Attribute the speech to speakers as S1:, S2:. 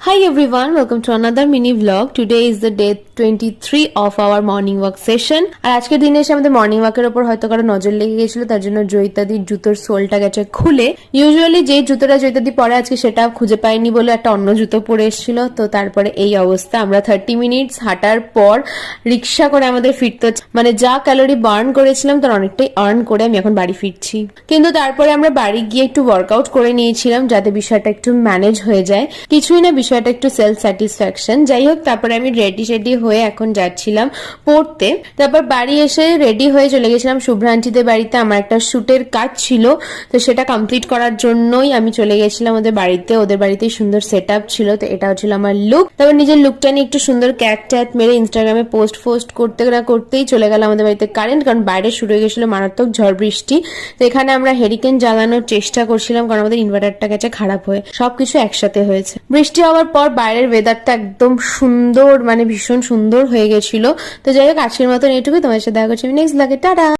S1: Hi everyone, welcome to another mini vlog. Today is the day 23 of our morning walk session. আর আজকের দিনে এসে আমাদের morning ওয়াকের উপর হয়তো কারো নজর লেগে গেছিল, তার জন্য জয়িতাদির জুতোর সোলটা গেছে খুলে। ইউজুয়ালি যে জুতোটা জয়িতাদি পরে আজকে সেটা খুঁজে পাইনি বলে একটা অন্য জুতো পরে এসেছিল। তো তারপরে এই অবস্থা, আমরা 30 মিনিটস হাঁটার পর রিক্সা করে আমাদের ফিরতে, মানে যা ক্যালোরি বার্ন করেছিলাম তার অনেকটাই আর্ন করে আমি এখন বাড়ি ফিরছি। কিন্তু তারপরে আমরা বাড়ি গিয়ে একটু ওয়ার্কআউট করে নিয়েছিলাম যাতে বিষয়টা একটু ম্যানেজ হয়ে যায়। কিছুই না, বিষয়টা একটু সেলফ স্যাটিসফ্যাকশন। যাই হোক, তারপরে আমি রেডি হয়ে এখন যাচ্ছিলাম পড়তে। তারপর বাড়ি এসে রেডি হয়ে চলে গেছিলাম শুভ্রান্তিদের বাড়িতে। আমার একটা শুটের কাজ ছিল, তো সেটা কমপ্লিট করার জন্যই আমি চলে গেছিলাম ওদের বাড়িতে। ওদের বাড়িতে সুন্দর সেট আপ ছিল, তো এটা হচ্ছিল আমার লুক। তারপর নিজের লুকটা নিয়ে একটু সুন্দর ক্যাট ট্যাট মেরে ইনস্টাগ্রামে পোস্ট করতে না করতেই চলে গেল আমাদের বাড়িতে কারেন্ট, কারণ বাইরে শুরু হয়ে গেছিল মারাত্মক ঝড় বৃষ্টি। তো এখানে আমরা হেরিকেন জ্বালানোর চেষ্টা করছিলাম, কারণ আমাদের ইনভার্টারটা গেছে খারাপ হয়ে। সবকিছু একসাথে হয়েছে। বৃষ্টি হওয়ার পর বাইরের ওয়েদারটা একদম সুন্দর, মানে ভীষণ সুন্দর হয়ে গেছিল। তো যাই হোক, আজকের মতন এইটুকুই। তোমার সাথে দেখা করছি আমি নেক্সট ব্লগে। টাটা।